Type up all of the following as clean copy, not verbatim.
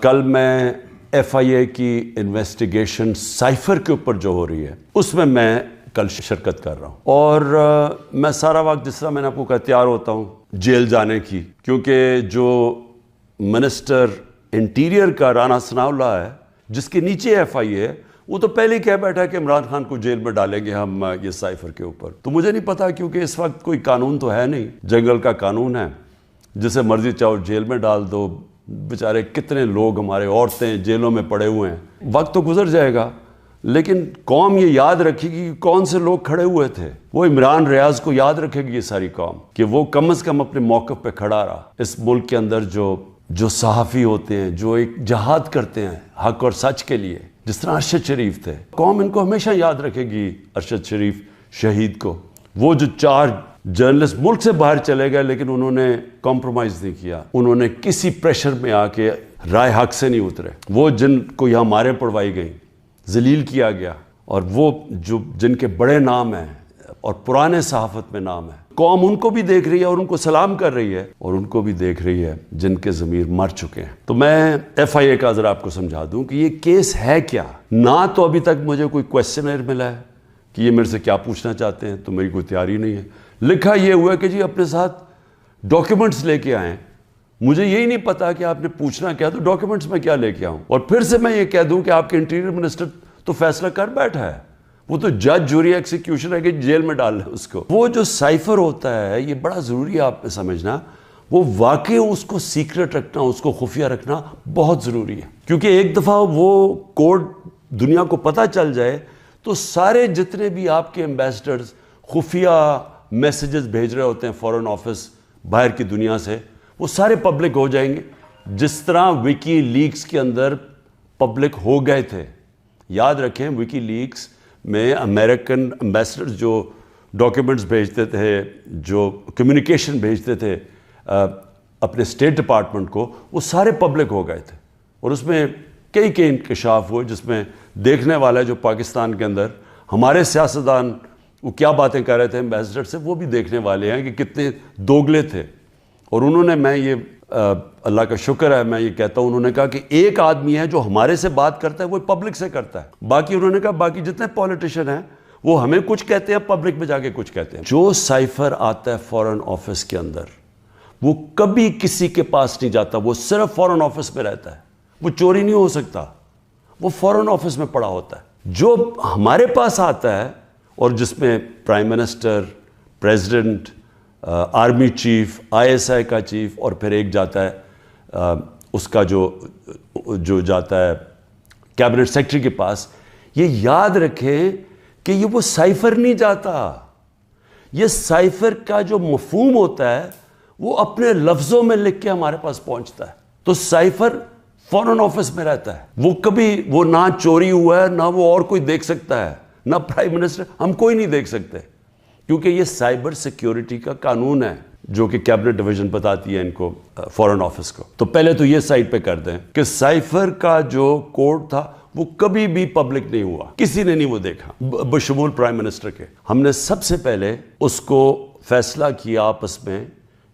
کل میں ایف آئی اے کی انویسٹیگیشن سائفر کے اوپر جو ہو رہی ہے اس میں کل شرکت کر رہا ہوں، اور میں سارا وقت جس طرح میں نے آپ کو کہا تیار ہوتا ہوں جیل جانے کی، کیونکہ جو منسٹر انٹیریئر کا رانا ثناء اللہ ہے جس کے نیچے ایف آئی اے ہے، وہ تو پہلے ہی کہہ بیٹھا کہ عمران خان کو جیل میں ڈالیں گے ہم یہ سائفر کے اوپر۔ تو مجھے نہیں پتا، کیونکہ اس وقت کوئی قانون تو ہے نہیں، جنگل کا قانون ہے، جسے مرضی چاہو جیل میں ڈال دو۔ بیچارے کتنے لوگ ہمارے عورتیں جیلوں میں پڑے ہوئے ہیں، وقت تو گزر جائے گا لیکن قوم یہ یاد رکھے گی کہ کون سے لوگ کھڑے ہوئے تھے۔ وہ عمران ریاض کو یاد رکھے گی یہ ساری قوم کہ وہ کم از کم اپنے موقف پہ کھڑا رہا۔ اس ملک کے اندر جو صحافی ہوتے ہیں، جو ایک جہاد کرتے ہیں حق اور سچ کے لیے، جس طرح ارشد شریف تھے، قوم ان کو ہمیشہ یاد رکھے گی، ارشد شریف شہید کو۔ وہ جو 4 جرنلسٹ ملک سے باہر چلے گئے لیکن انہوں نے کمپرومائز نہیں کیا، انہوں نے کسی پریشر میں آ کے رائے حق سے نہیں اترے۔ وہ جن کو یہاں ماریں پڑوائی گئیں، ذلیل کیا گیا، اور وہ جن کے بڑے نام ہیں اور پرانے صحافت میں نام ہے، قوم ان کو بھی دیکھ رہی ہے اور ان کو سلام کر رہی ہے، اور ان کو بھی دیکھ رہی ہے جن کے ضمیر مر چکے ہیں۔ تو میں ایف آئی اے کا ذرا آپ کو سمجھا دوں کہ یہ کیس ہے کیا۔ نہ تو ابھی تک مجھے کوئی کویسچنر ملا ہے کہ یہ میرے سے کیا پوچھنا چاہتے ہیں، تو میری کوئی تیاری نہیں ہے۔ لکھا یہ ہوا ہے کہ جی اپنے ساتھ ڈاکیومنٹس لے کے آئیں۔ مجھے یہی نہیں پتا کہ آپ نے پوچھنا کیا، تو ڈاکیومنٹس میں کیا لے کے آؤں، اور پھر سے میں یہ کہہ دوں کہ آپ کے انٹیریئر منسٹر تو فیصلہ کر بیٹھا ہے، وہ تو جج جوری ایکسیکیوشن ہے کہ جیل میں ڈال لیں اس کو۔ وہ جو سائفر ہوتا ہے، یہ بڑا ضروری ہے آپ نے سمجھنا، وہ واقعی اس کو سیکرٹ رکھنا، اس کو خفیہ رکھنا بہت ضروری ہے، کیونکہ ایک دفعہ وہ کوڈ دنیا کو پتہ چل جائے تو سارے جتنے بھی آپ کے ایمبیسڈرز خفیہ میسیجز بھیج رہے ہوتے ہیں فورن آفس باہر کی دنیا سے، وہ سارے پبلک ہو جائیں گے، جس طرح وکی لیکس کے اندر پبلک ہو گئے تھے۔ یاد رکھیں، وکی لیکس میں امریکن ایمبیسڈرز جو ڈاکیومنٹس بھیجتے تھے، جو کمیونیکیشن بھیجتے تھے اپنے اسٹیٹ ڈپارٹمنٹ کو، وہ سارے پبلک ہو گئے تھے، اور اس میں کئی انکشاف ہوئے، جس میں دیکھنے والا جو پاکستان کے اندر ہمارے سیاستدان وہ کیا باتیں کر رہے تھے ایمبیسڈر سے، وہ بھی دیکھنے والے ہیں کہ کتنے دوگلے تھے۔ اور انہوں نے، میں یہ اللہ کا شکر ہے، میں یہ کہتا ہوں، انہوں نے کہا کہ ایک آدمی ہے جو ہمارے سے بات کرتا ہے وہ پبلک سے کرتا ہے، باقی انہوں نے کہا باقی جتنے پولیٹیشین ہیں وہ ہمیں کچھ کہتے ہیں، پبلک میں جا کے کچھ کہتے ہیں۔ جو سائفر آتا ہے فورن آفس کے اندر، وہ کبھی کسی کے پاس نہیں جاتا، وہ صرف فورن آفس میں رہتا ہے، وہ چوری نہیں ہو سکتا، وہ فورن آفس میں پڑا ہوتا ہے۔ جو ہمارے پاس آتا ہے اور جس میں prime minister, president, army chief, I S I کا چیف، اور پھر ایک جاتا ہے اس کا جو جاتا ہے کیبنٹ سیکرٹری کے پاس، یہ یاد رکھیں کہ یہ وہ سائفر نہیں جاتا۔ یہ سائفر کا جو مفہوم ہوتا ہے وہ اپنے لفظوں میں لکھ کے ہمارے پاس پہنچتا ہے۔ تو سائفر فورن آفس میں رہتا ہے، وہ کبھی وہ نہ چوری ہوا ہے، نہ وہ اور کوئی دیکھ سکتا ہے، نہ پرائم منسٹر، ہم کوئی نہیں دیکھ سکتے، کیونکہ یہ سائبر سیکیورٹی کا قانون ہے جو کہ کیبنٹ ڈویژن بتاتی ہے ان کو، فورن آفس کو۔ تو پہلے تو یہ سائٹ پہ کر دیں کہ سائفر کا جو کوڈ تھا وہ کبھی بھی پبلک نہیں ہوا، کسی نے نہیں وہ دیکھا بشمول پرائم منسٹر کے۔ ہم نے سب سے پہلے اس کو فیصلہ کیا آپس میں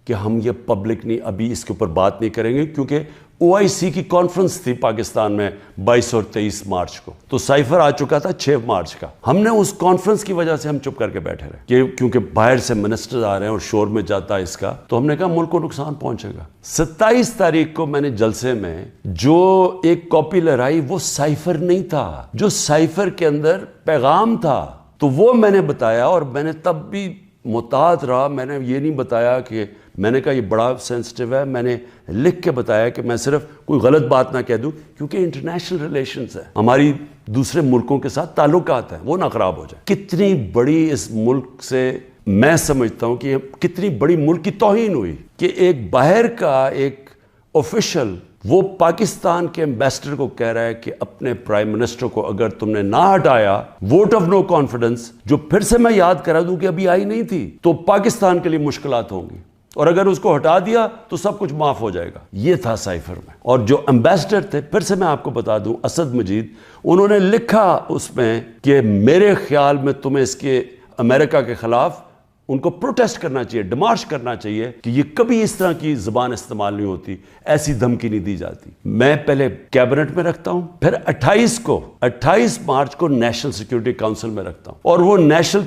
کہ ہم یہ پبلک نہیں، ابھی اس کے اوپر بات نہیں کریں گے، کیونکہ او آئی سی کی کانفرنس تھی پاکستان میں 22 اور 23 مارچ کو، تو سائفر آ چکا تھا 6 مارچ کا۔ ہم نے اس کانفرنس کی وجہ سے ہم چپ کر کے بیٹھے رہے، کیونکہ باہر سے منسٹر آ رہے ہیں اور شور میں جاتا ہے اس کا، تو ہم نے کہا ملک کو نقصان پہنچے گا۔ 27 تاریخ کو میں نے جلسے میں جو ایک کاپی لہرائی وہ سائفر نہیں تھا، جو سائفر کے اندر پیغام تھا، تو وہ میں نے بتایا، اور میں نے تب بھی محتاط رہا، میں نے یہ نہیں بتایا کہ میں نے کہا یہ بڑا سینسٹیو ہے، میں نے لکھ کے بتایا کہ میں صرف کوئی غلط بات نہ کہہ دوں، کیونکہ انٹرنیشنل ریلیشنز ہیں، ہماری دوسرے ملکوں کے ساتھ تعلقات ہیں، وہ نہ خراب ہو جائے۔ کتنی بڑی اس ملک سے میں سمجھتا ہوں کہ کتنی بڑی ملک کی توہین ہوئی کہ ایک باہر کا ایک آفیشل وہ پاکستان کے ایمبیسڈر کو کہہ رہا ہے کہ اپنے پرائم منسٹر کو اگر تم نے نہ ہٹایا، ووٹ آف نو کانفیڈنس، جو پھر سے میں یاد کرا دوں کہ ابھی آئی نہیں تھی، تو پاکستان کے لیے مشکلات ہوں گی، اور اگر اس کو ہٹا دیا تو سب کچھ معاف ہو جائے گا۔ یہ تھا سائفر میں۔ اور جو ایمبیسڈر تھے، پھر سے میں آپ کو بتا دوں، اسد مجید، انہوں نے لکھا اس میں کہ میرے خیال میں تمہیں اس کے امریکہ کے خلاف ان کو پروٹیسٹ کرنا چاہیے، ڈیمارش کرنا چاہیے کہ یہ کبھی اس طرح کی زبان استعمال نہیں ہوتی، ایسی دھمکی نہیں دی جاتی۔ میں پہلے کیبنٹ میں رکھتا ہوں، پھر 28 مارچ کو نیشنل سیکیورٹی کاؤنسل میں رکھتا ہوں، اور وہ نیشنل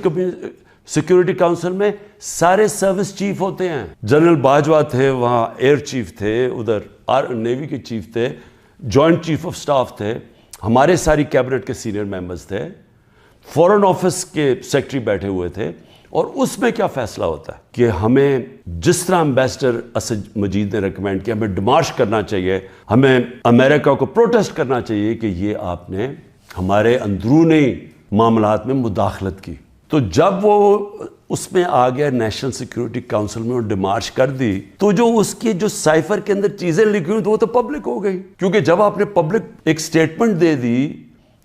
سیکیورٹی کاؤنسل میں سارے سروس چیف ہوتے ہیں۔ جنرل باجوہ تھے وہاں، ایئر چیف تھے ادھر، نیوی کے چیف تھے، جوائنٹ چیف آف سٹاف تھے، ہمارے ساری کیبنٹ کے سینئر ممبرز تھے، فورن آفس کے سیکرٹری بیٹھے ہوئے تھے، اور اس میں کیا فیصلہ ہوتا ہے کہ ہمیں جس طرح امبیسڈر اسد مجید نے ریکمینڈ کیا، ہمیں ڈیمارش کرنا چاہیے، ہمیں امریکہ کو پروٹیسٹ کرنا چاہیے کہ یہ آپ نے ہمارے اندرونی معاملات میں مداخلت کی۔ تو جب وہ اس میں آ گیا نیشنل سیکیورٹی کاؤنسل میں اور ڈیمارش کر دی، تو جو اس کی جو سائفر کے اندر چیزیں لکھی ہوئی تو وہ تو پبلک ہو گئی، کیونکہ جب آپ نے پبلک ایک سٹیٹمنٹ دے دی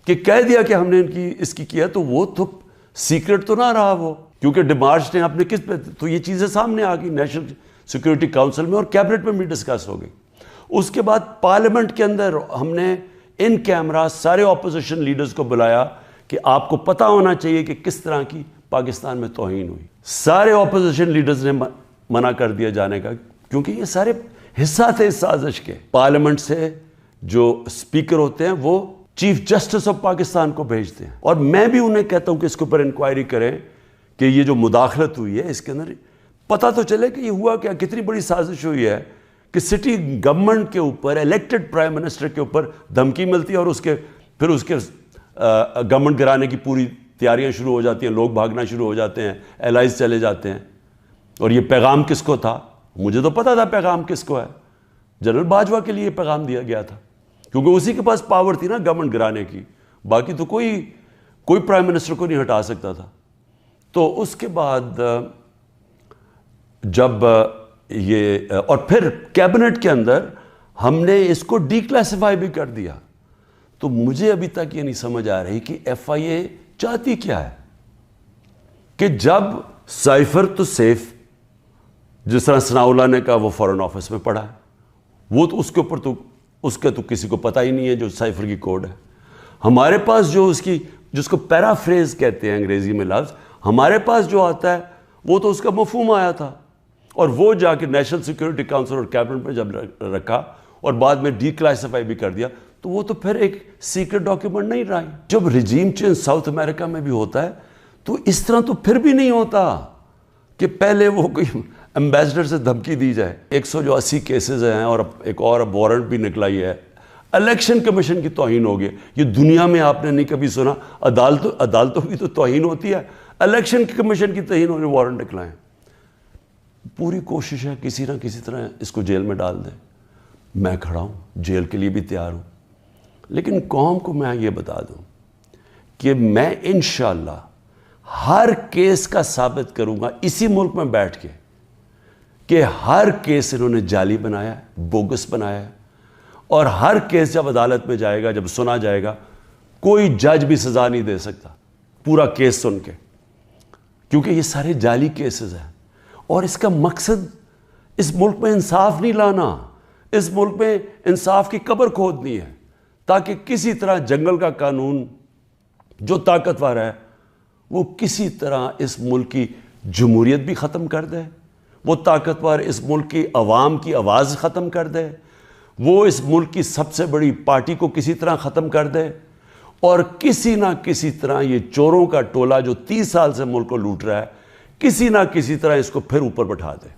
کہ کہہ دیا کہ ہم نے اس کی کیا، تو وہ تو سیکرٹ تو نہ رہا وہ، کیونکہ ڈیمارش نے اپنے کس پہ، تو یہ چیزیں سامنے آ گئی نیشنل سیکیورٹی کاؤنسل میں اور کیبنٹ میں بھی ڈسکس ہو گئی۔ اس کے بعد پارلیمنٹ کے اندر ہم نے ان کیمرہ سارے اپوزیشن لیڈرز کو بلایا کہ آپ کو پتہ ہونا چاہیے کہ کس طرح کی پاکستان میں توہین ہوئی۔ سارے اپوزیشن لیڈرز نے منع کر دیا جانے کا، کیونکہ یہ سارے حصہ تھے اس سازش کے۔ پارلیمنٹ سے جو اسپیکر ہوتے ہیں وہ چیف جسٹس آف پاکستان کو بھیجتے ہیں، اور میں بھی انہیں کہتا ہوں کہ اس کے اوپر انکوائری کریں کہ یہ جو مداخلت ہوئی ہے اس کے اندر پتہ تو چلے کہ یہ ہوا کیا، کتنی بڑی سازش ہوئی ہے کہ سٹی گورنمنٹ کے اوپر، الیکٹڈ پرائم منسٹر کے اوپر دھمکی ملتی ہے، اور پھر اس کے گورنمنٹ گرانے کی پوری تیاریاں شروع ہو جاتی ہیں، لوگ بھاگنا شروع ہو جاتے ہیں، الائز چلے جاتے ہیں۔ اور یہ پیغام کس کو تھا؟ مجھے تو پتہ تھا پیغام کس کو ہے، جنرل باجوہ کے لیے پیغام دیا گیا تھا، کیونکہ اسی کے پاس پاور تھی نا گورنمنٹ گرانے کی، باقی تو کوئی پرائم منسٹر کو نہیں ہٹا سکتا تھا۔ تو اس کے بعد جب یہ، اور پھر کیبنٹ کے اندر ہم نے اس کو ڈی کلاسیفائی بھی کر دیا، تو مجھے ابھی تک یہ نہیں سمجھ آ رہی کہ ایف آئی اے چاہتی کیا ہے، کہ جب سائفر تو سیف، جس طرح ثناء اللہ نے کہا وہ فورن آفس میں پڑا ہے، وہ تو اس کے اوپر تو اس کا تو کسی کو پتہ ہی نہیں ہے جو سائفر کی کوڈ ہے۔ ہمارے پاس جو جس کو پیرافریز کہتے ہیں انگریزی میں لفظ، ہمارے پاس جو آتا ہے وہ تو اس کا مفہوم آیا تھا، اور وہ جا کے نیشنل سیکیورٹی کاؤنسل اور کیبنٹ میں جب رکھا اور بعد میں ڈی کلاسیفائی بھی کر دیا، تو وہ تو پھر ایک سیکرٹ ڈاکیومنٹ نہیں رہا۔ جب رجیم چینج ساؤتھ امریکہ میں بھی ہوتا ہے تو اس طرح تو پھر بھی نہیں ہوتا کہ پہلے وہ کوئی امبیسڈر سے دھمکی دی جائے۔ 180 کیسز ہیں، اور ایک اور وارنٹ بھی نکلائی ہے، الیکشن کمیشن کی توہین ہو گئی۔ یہ دنیا میں آپ نے نہیں کبھی سنا، عدالتوں کی تو توہین ہوتی ہے، الیکشن کمیشن کی توہین ہونے وارنٹ نکلائیں۔ پوری کوشش ہے کسی نہ کسی طرح اس کو جیل میں ڈال دیں۔ میں کھڑا ہوں، جیل کے لیے بھی تیار ہوں، لیکن قوم کو میں یہ بتا دوں کہ میں انشاءاللہ ہر کیس کا ثابت کروں گا اسی ملک میں بیٹھ کے کہ ہر کیس انہوں نے جعلی بنایا ہے، بوگس بنایا ہے، اور ہر کیس جب عدالت میں جائے گا، جب سنا جائے گا، کوئی جج بھی سزا نہیں دے سکتا پورا کیس سن کے، کیونکہ یہ سارے جعلی کیسز ہیں۔ اور اس کا مقصد اس ملک میں انصاف نہیں لانا، اس ملک میں انصاف کی قبر کھودنی ہے، تاکہ کسی طرح جنگل کا قانون جو طاقتور ہے وہ کسی طرح اس ملک کی جمہوریت بھی ختم کر دے، وہ طاقتور اس ملک کی عوام کی آواز ختم کر دے، وہ اس ملک کی سب سے بڑی پارٹی کو کسی طرح ختم کر دے، اور کسی نہ کسی طرح یہ چوروں کا ٹولہ جو 30 سال سے ملک کو لوٹ رہا ہے، کسی نہ کسی طرح اس کو پھر اوپر بٹھا دے۔